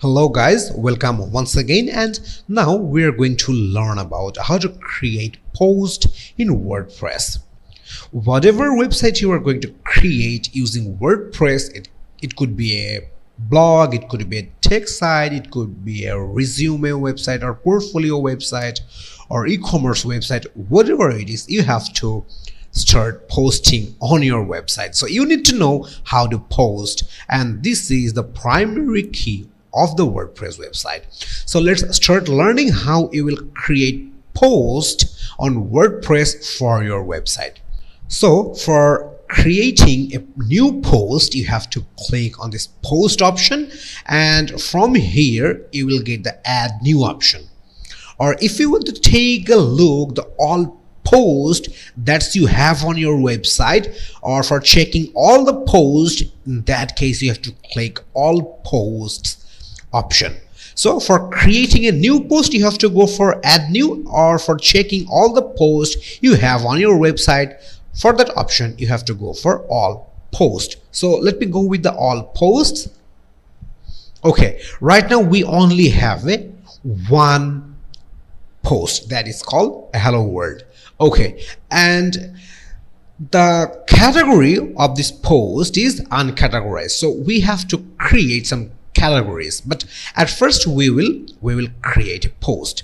Hello guys, welcome once again, and now we are going to learn about how to create post in WordPress. Whatever website you are going to create using WordPress, it could be a blog, it could be a text site, it could be a resume website or portfolio website or e-commerce website. Whatever it is, you have to start posting on your website. So you need to know how to post, and this is the primary key of the WordPress website. So let's start learning how you will create post on WordPress for your website. So for creating a new post, you have to click on this post option, and from here you will get the add new option. Or if you want to take a look the all post that you have on your website, or for checking all the posts, in that case you have to click all posts option. So for creating a new post, you have to go for add new, or for checking all the posts you have on your website, for that option you have to go for all post. So let me go with the all posts. Okay, right now we only have a one post that is called a hello world. Okay, and the category of this post is uncategorized, so we have to create some categories, but at first we will create a post.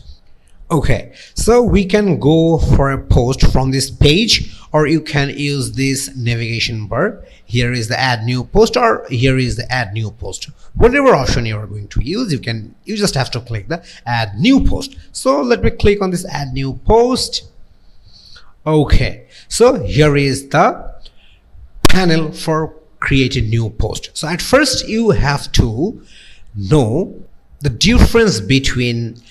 Okay, so we can go for a post from this page, or you can use this navigation bar. Here is the add new post, or here is the add new post. Whatever option you are going to use, you just have to click the add new post. So let me click on this add new post. Okay, so here is the panel for create a new post. So at first you have to know the difference between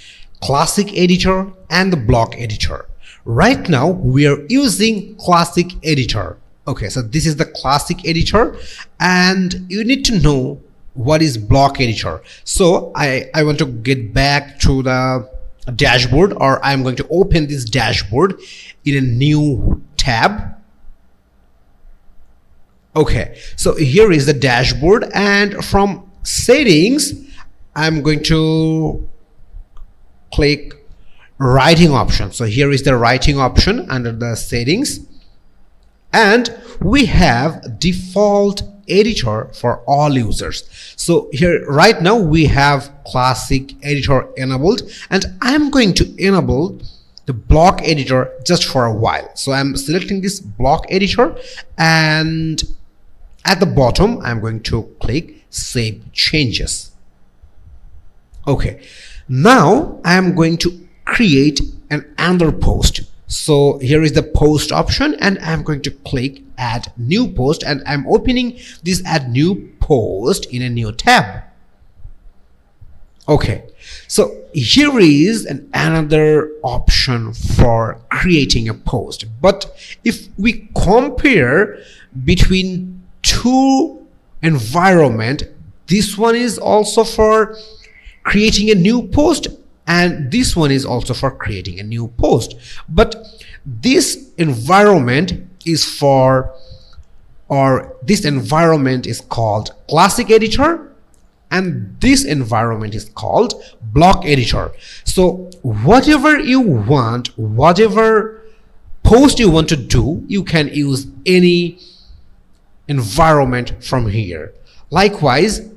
classic editor and the block editor. Right now we are using classic editor. Okay, so this is the classic editor, and you need to know what is block editor. So I want to get back to the dashboard, or I'm going to open this dashboard in a new tab. Okay, so here is the dashboard, and from settings I'm going to click writing option. So here is the writing option under the settings, and we have default editor for all users. So here right now we have classic editor enabled, and I'm going to enable the block editor just for a while. So I'm selecting this block editor, and at the bottom I'm going to click save changes. Okay, now I am going to create another post. So here is the post option, and I'm going to click add new post, and I'm opening this add new post in a new tab. Okay, so here is another option for creating a post. But if we compare between two environment, this one is also for creating a new post, and this one is also for creating a new post. But this environment is for, or this environment is called classic editor, and this environment is called block editor. So whatever you want, whatever post you want to do, you can use any environment from here. Likewise,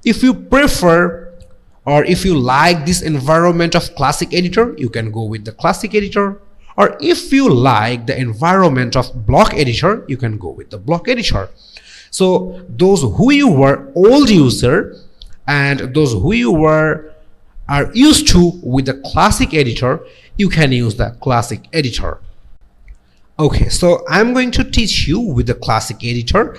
if you prefer, or if you like this environment of classic editor, you can go with the classic editor, or if you like the environment of block editor, you can go with the block editor. So those who you were old user and those who you are used to with the classic editor, you can use the classic editor. Okay, so I'm going to teach you with the classic editor,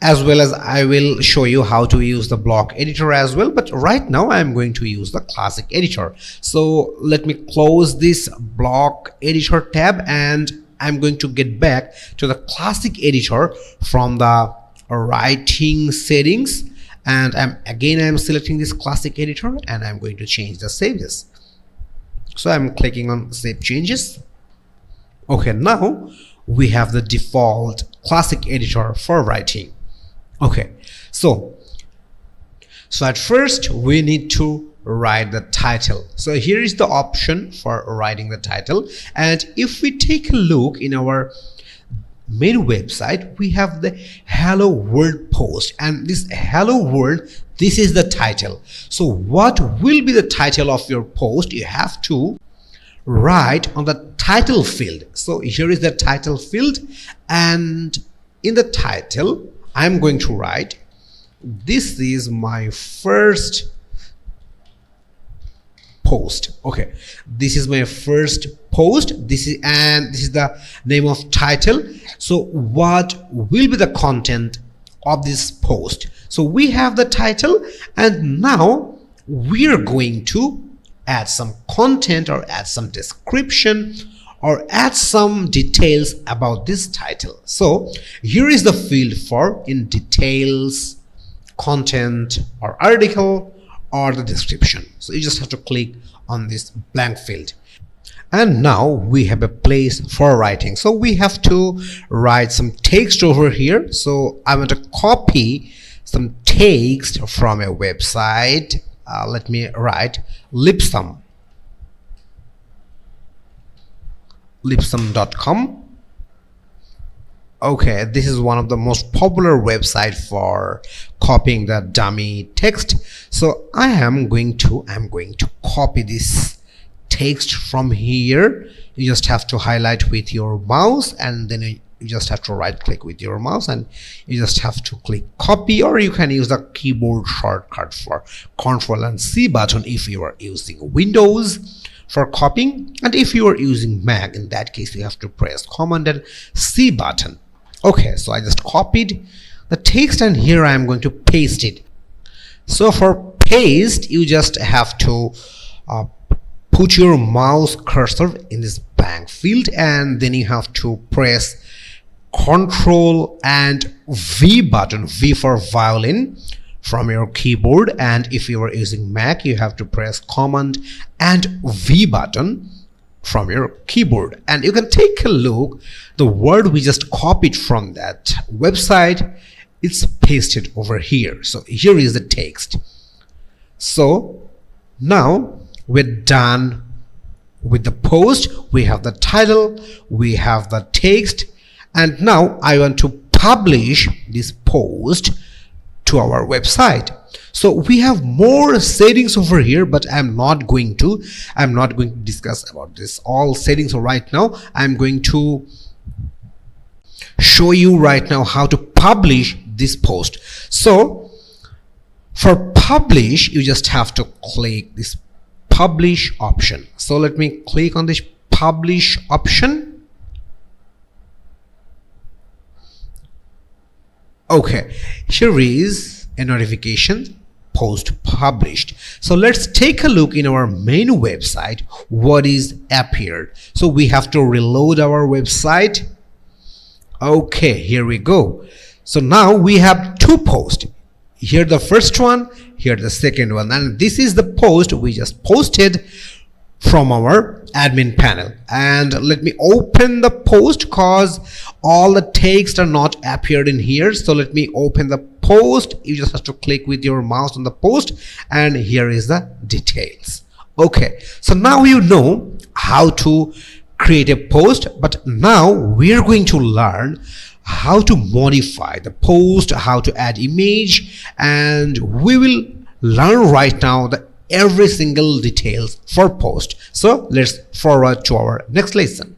as well as I will show you how to use the block editor as well. But right now I'm going to use the classic editor. So let me close this block editor tab, and I'm going to get back to the classic editor from the writing settings, and I'm selecting this classic editor, and I'm going to change the changes. So I'm clicking on save changes. Okay, now we have the default classic editor for writing. Okay, so So at first we need to write the title. So here is the option for writing the title, and if we take a look in our main website, we have the hello world post, and this hello world, this is the title. So what will be the title of your post? You have to write on the title field. So here is the title field, and in the title I'm going to write, this is my first post. Okay, this is my first post. This is the name of title. So what will be the content of this post? So we have the title, and now we are going to add some content or add some description or add some details about this title. So here is the field for in details, content or article or the description. So you just have to click on this blank field, and now we have a place for writing. So we have to write some text over here. So I want to copy some text from a website. Let me write lipsum.com. Okay, this is one of the most popular website for copying the dummy text. So I'm going to copy this text from here. You just have to highlight with your mouse, and then you just have to right click with your mouse, and you just have to click copy, or you can use the keyboard shortcut for Ctrl and C button if you are using Windows for copying, and if you are using Mac, in that case you have to press Command and C button. Okay, so I just copied the text, and here I am going to paste it. So for paste, you just have to put your mouse cursor in this blank field, and then you have to press Ctrl and V button, V for violin, from your keyboard, and if you are using Mac, you have to press Command and V button from your keyboard. And you can take a look, the word we just copied from that website, it's pasted over here. So here is the text. So now we're done with the post. We have the title, we have the text, and now I want to publish this post to our website. So we have more settings over here, but I'm not going to discuss about this all settings. So right now I'm going to show you right now how to publish this post. So for publish, you just have to click this publish option. So let me click on this publish option. Okay, here is a notification, post published. So let's take a look in our main website what is appeared. So we have to reload our website. Okay, here we go. So now we have two posts. Here the first one, here the second one, and this is the post we just posted from our admin panel. And let me open the post because all the text are not appeared in here. So let me open the post. You just have to click with your mouse on the post, and here is the details. Okay, so now you know how to create a post, but now we're going to learn how to modify the post, how to add image, and we will learn right now the every single details for post. So let's forward to our next lesson.